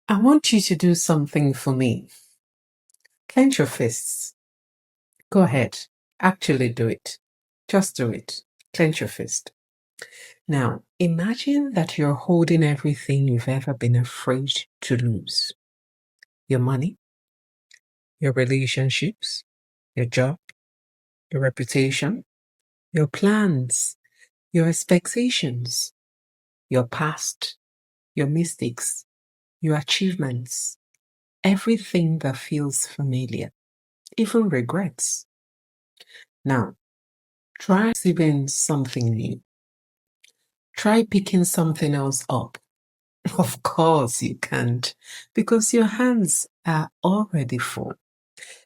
I want you to do something for me. Clench your fists. Go ahead. Actually do it. Just do it. Clench your fist. Now, imagine that you're holding everything you've ever been afraid to lose. Your money, your relationships, your job, your reputation, your plans, your expectations, your past, your mistakes, your achievements, everything that feels familiar, even regrets. Now, try receiving something new. Try picking something else up. Of course you can't, because your hands are already full.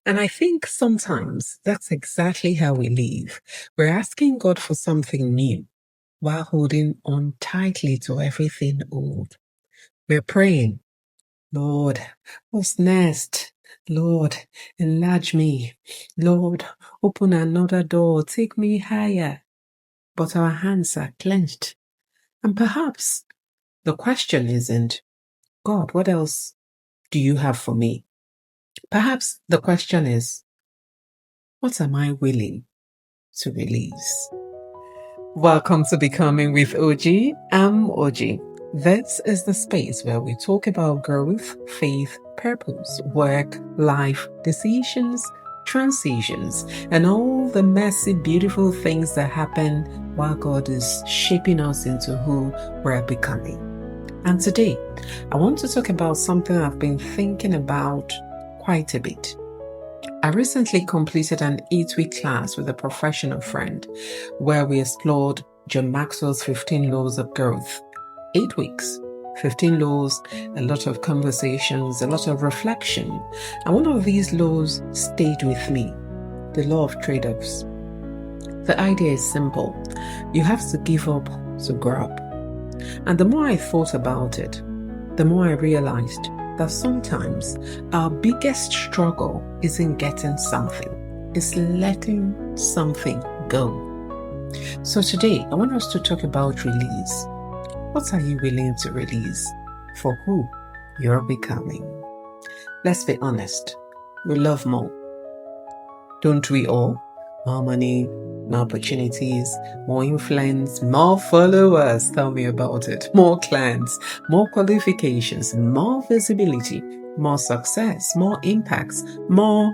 And I think sometimes that's exactly how we live. We're asking God for something new while holding on tightly to everything old. We're praying, Lord, what's next? Lord, enlarge me. Lord, open another door. Take me higher. But our hands are clenched. And perhaps the question isn't, God, what else do you have for me? Perhaps the question is, what am I willing to release? Welcome to Becoming with OG. I'm OG. This is the space where we talk about growth, faith, purpose, work, life, decisions, transitions, and all the messy, beautiful things that happen while God is shaping us into who we're becoming. And today, I want to talk about something I've been thinking about quite a bit. I recently completed an 8-week class with a professional friend where we explored John Maxwell's 15 Laws of Growth. 8 weeks, 15 laws, a lot of conversations, a lot of reflection. And one of these laws stayed with me, the law of trade-offs. The idea is simple. You have to give up to grow up. And the more I thought about it, the more I realized that sometimes our biggest struggle isn't getting something, it's letting something go. So today, I want us to talk about release. What are you willing to release for who you're becoming? Let's be honest, we love more. Don't we all? More money, more opportunities, more influence, more followers. Tell me about it. More clients, more qualifications, more visibility, more success, more impacts, more.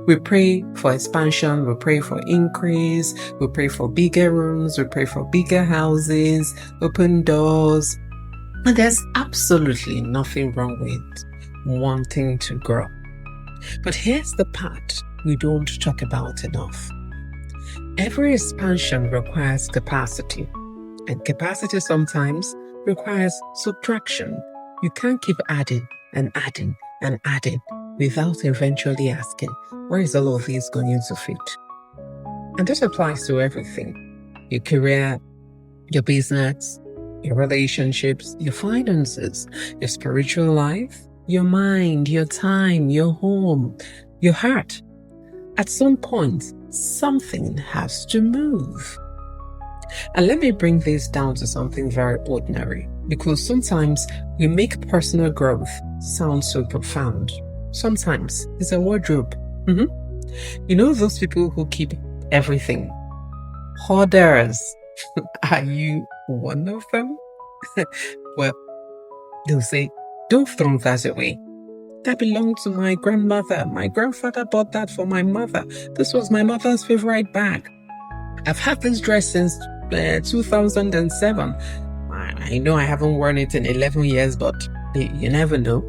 We pray for expansion, we pray for increase, we pray for bigger rooms, we pray for bigger houses, open doors. And there's absolutely nothing wrong with wanting to grow. But here's the part we don't talk about enough. Every expansion requires capacity, and capacity sometimes requires subtraction. You can't keep adding and adding and adding without eventually asking, where is all of this going to fit? And this applies to everything: your career, your business, your relationships, your finances, your spiritual life, your mind, your time, your home, your heart. At some point, something has to move. And let me bring this down to something very ordinary, because sometimes we make personal growth sound so profound. Sometimes it's a wardrobe. You know those people who keep everything? Hoarders. Are you one of them? Well, they'll say, don't throw that away. That belonged to my grandmother. My grandfather bought that for my mother. This was my mother's favorite bag. I've had this dress since 2007. I know I haven't worn it in 11 years, but you never know.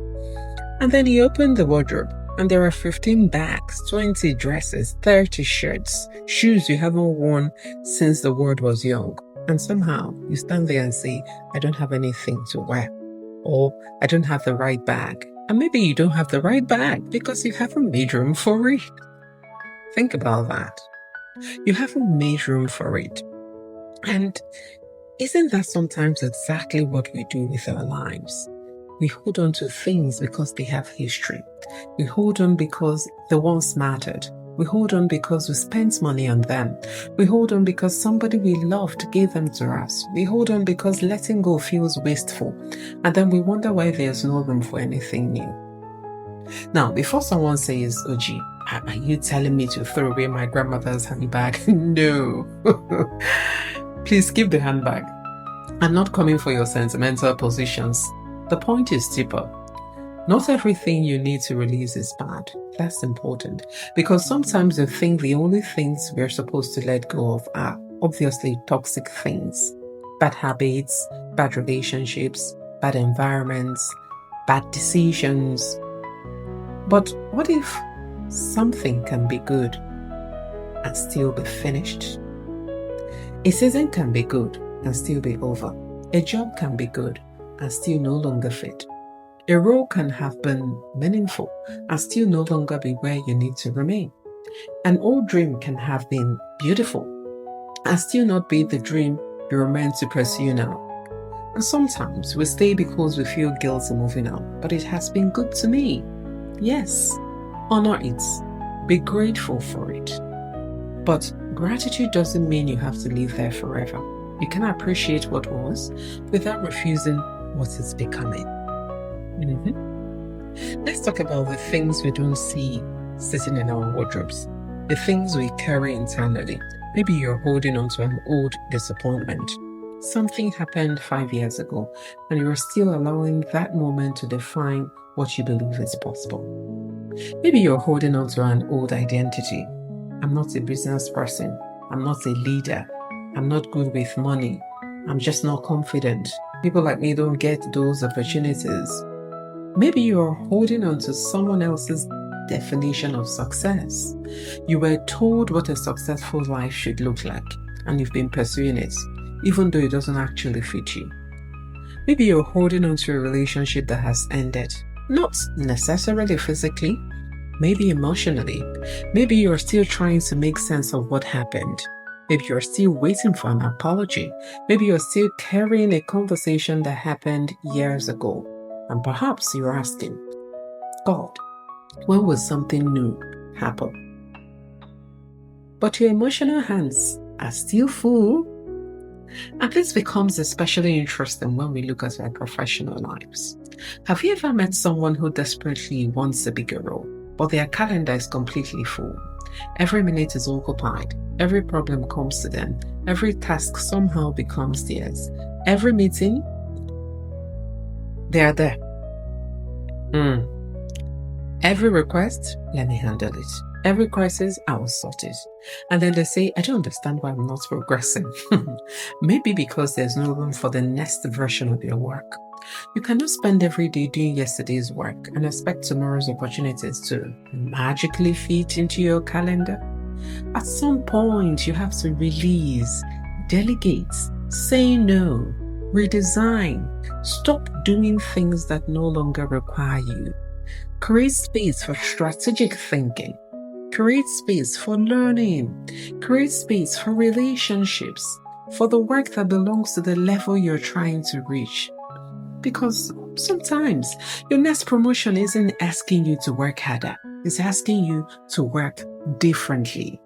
And then he opened the wardrobe, and there are 15 bags, 20 dresses, 30 shirts, shoes you haven't worn since the world was young. And somehow you stand there and say, I don't have anything to wear, or I don't have the right bag. And maybe you don't have the right bag because you haven't made room for it. Think about that. You haven't made room for it. And isn't that sometimes exactly what we do with our lives? We hold on to things because they have history. We hold on because they once mattered. We hold on because we spent money on them. We hold on because somebody we loved gave them to us. We hold on because letting go feels wasteful. And then we wonder why there's no room for anything new. Now, before someone says, Oji, are you telling me to throw away my grandmother's handbag? No. Please keep the handbag. I'm not coming for your sentimental positions. The point is deeper. Not everything you need to release is bad. That's important. Because sometimes we think the only things we're supposed to let go of are obviously toxic things. Bad habits, bad relationships, bad environments, bad decisions. But what if something can be good and still be finished? A season can be good and still be over. A job can be good and still no longer fit. A role can have been meaningful and still no longer be where you need to remain. An old dream can have been beautiful and still not be the dream you're meant to pursue now. And sometimes we stay because we feel guilty moving on, but it has been good to me. Yes, honor it. Be grateful for it. But gratitude doesn't mean you have to live there forever. You can appreciate what was without refusing what is becoming. Let's talk about the things we don't see sitting in our wardrobes, the things we carry internally. Maybe you're holding on to an old disappointment. Something happened 5 years ago, and you're still allowing that moment to define what you believe is possible. Maybe you're holding on to an old identity. I'm not a business person. I'm not a leader. I'm not good with money. I'm just not confident. People like me don't get those opportunities. Maybe you're holding on to someone else's definition of success. You were told what a successful life should look like, and you've been pursuing it, even though it doesn't actually fit you. Maybe you're holding on to a relationship that has ended, not necessarily physically, maybe emotionally. Maybe you're still trying to make sense of what happened. Maybe you're still waiting for an apology. Maybe you're still carrying a conversation that happened years ago. And perhaps you're asking, God, when will something new happen? But your emotional hands are still full. And this becomes especially interesting when we look at our professional lives. Have you ever met someone who desperately wants a bigger role, but their calendar is completely full? Every minute is occupied. Every problem comes to them. Every task somehow becomes theirs. Every meeting, they are there. Every request, let me handle it. Every crisis, I will sort it. And then they say, I don't understand why I'm not progressing. Maybe because there's no room for the next version of your work. You cannot spend every day doing yesterday's work and expect tomorrow's opportunities to magically fit into your calendar. At some point, you have to release, delegate, say no, redesign, stop doing things that no longer require you. Create space for strategic thinking. Create space for learning. Create space for relationships, for the work that belongs to the level you're trying to reach. Because sometimes your next promotion isn't asking you to work harder. It's asking you to work differently.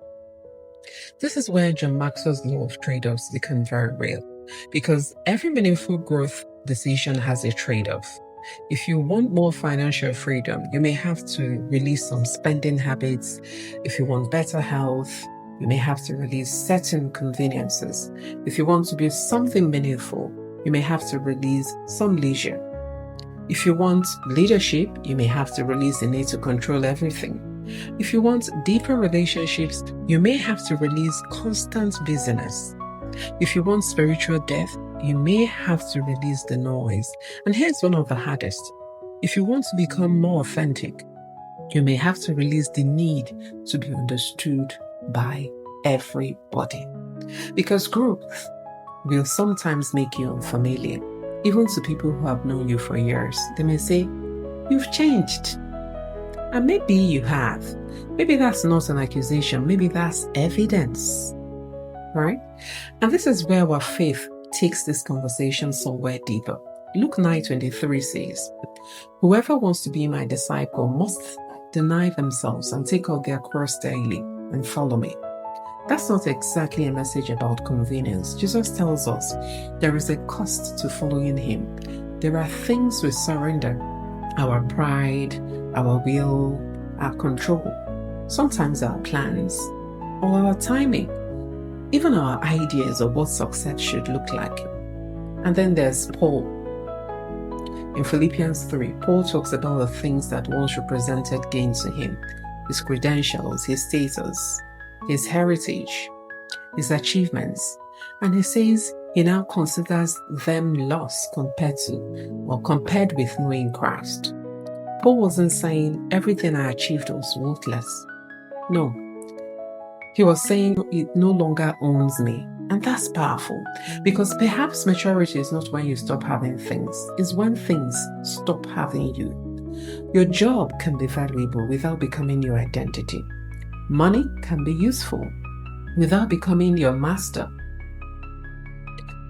This is where John Maxwell's law of trade-offs becomes very real. Because every meaningful growth decision has a trade-off. If you want more financial freedom, you may have to release some spending habits. If you want better health, you may have to release certain conveniences. If you want to be something meaningful, you may have to release some leisure. If you want leadership, you may have to release the need to control everything. If you want deeper relationships, you may have to release constant busyness. If you want spiritual depth, you may have to release the noise. And here's one of the hardest. If you want to become more authentic, you may have to release the need to be understood by everybody. Because growth will sometimes make you unfamiliar. Even to people who have known you for years, they may say, you've changed. And maybe you have. Maybe that's not an accusation. Maybe that's evidence. Right? And this is where our faith takes this conversation somewhere deeper. Luke 9:23 says, whoever wants to be my disciple must deny themselves and take up their cross daily and follow me. That's not exactly a message about convenience. Jesus tells us there is a cost to following him. There are things we surrender: our pride, our will, our control, sometimes our plans, or our timing, even our ideas of what success should look like. And then there's Paul. In Philippians 3, Paul talks about the things that once represented gain to him: his credentials, his status, his heritage, his achievements. And he says he now considers them lost compared with knowing Christ. Paul wasn't saying everything I achieved was worthless. No. He was saying it no longer owns me. And that's powerful, because perhaps maturity is not when you stop having things, it's when things stop having you. Your job can be valuable without becoming your identity. Money can be useful without becoming your master.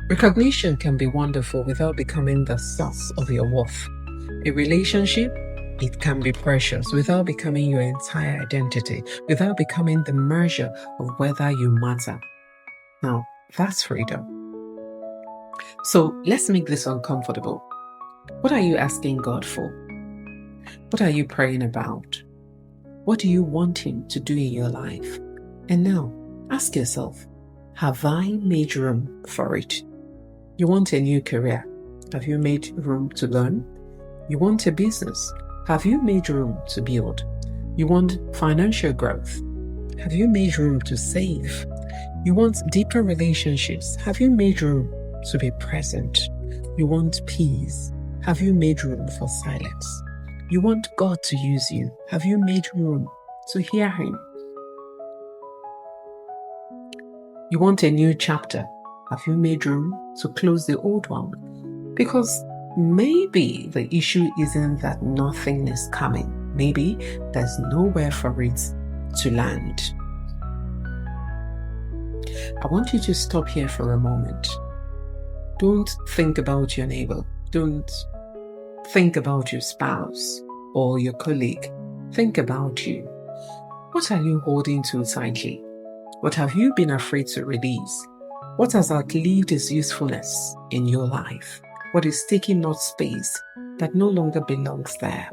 Recognition can be wonderful without becoming the source of your worth. A relationship, it can be precious without becoming your entire identity, without becoming the measure of whether you matter. Now, that's freedom. So let's make this uncomfortable. What are you asking God for? What are you praying about? What do you want him to do in your life? And now, ask yourself, have I made room for it? You want a new career? Have you made room to learn? You want a business? Have you made room to build? You want financial growth? Have you made room to save? You want deeper relationships? Have you made room to be present? You want peace? Have you made room for silence? You want God to use you? Have you made room to hear him? You want a new chapter? Have you made room to close the old one? Because maybe the issue isn't that nothing is coming. Maybe there's nowhere for it to land. I want you to stop here for a moment. Don't think about your neighbor. Don't think about your spouse or your colleague. Think about you. What are you holding too tightly? What have you been afraid to release? What has outlived its usefulness in your life? What is taking up space that no longer belongs there?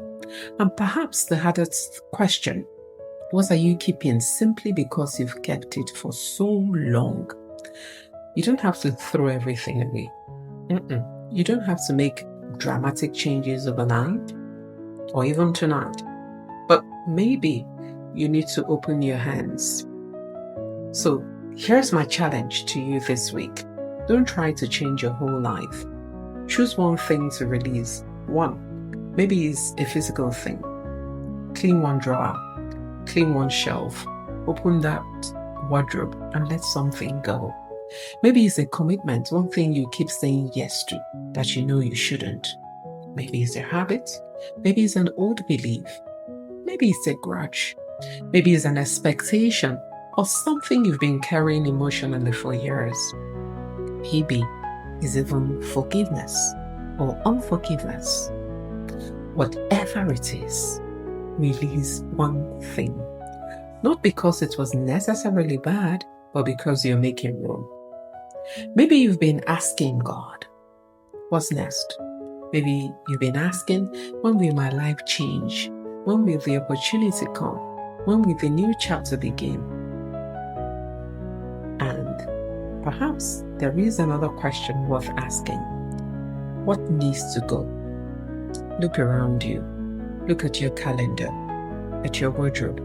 And perhaps the hardest question, what are you keeping simply because you've kept it for so long? You don't have to throw everything away. You don't have to make dramatic changes overnight or even tonight. But maybe you need to open your hands. So here's my challenge to you this week. Don't try to change your whole life. Choose one thing to release. One. Maybe it's a physical thing. Clean one drawer. Clean one shelf. Open that wardrobe and let something go. Maybe it's a commitment, one thing you keep saying yes to that you know you shouldn't. Maybe it's a habit. Maybe it's an old belief. Maybe it's a grudge. Maybe it's an expectation or something you've been carrying emotionally for years. Maybe it's even forgiveness or unforgiveness. Whatever it is, release one thing. Not because it was necessarily bad, but because you're making room. Maybe you've been asking God, what's next? Maybe you've been asking, when will my life change? When will the opportunity come? When will the new chapter begin? And perhaps there is another question worth asking. What needs to go? Look around you. Look at your calendar, at your wardrobe,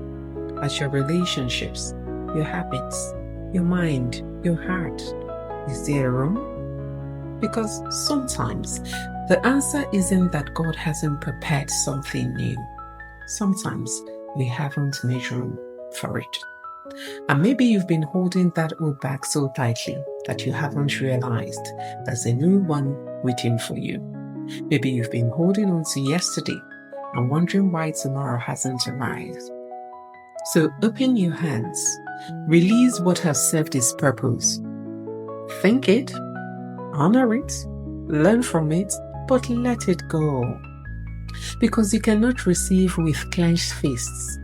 at your relationships, your habits, your mind, your heart. Is there room? Because sometimes the answer isn't that God hasn't prepared something new. Sometimes we haven't made room for it. And maybe you've been holding that old bag so tightly that you haven't realized there's a new one waiting for you. Maybe you've been holding on to yesterday and wondering why tomorrow hasn't arrived. So open your hands. Release what has served its purpose. Think it, honor it, learn from it, but let it go. because you cannot receive with clenched fists.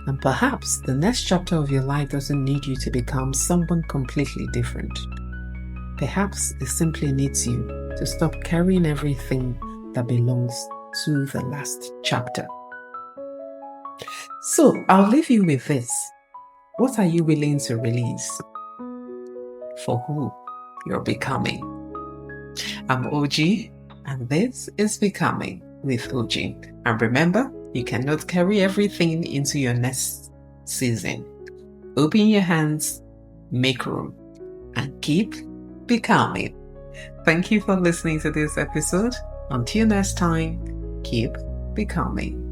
And perhaps the next chapter of your life doesn't need you to become someone completely different. Perhaps it simply needs you to stop carrying everything that belongs to the last chapter. So I'll leave you with this. What are you willing to release? For who you're becoming. I'm OG, and this is Becoming with OG. And remember, you cannot carry everything into your next season. Open your hands, make room, and keep becoming. Thank you for listening to this episode. Until next time, keep becoming.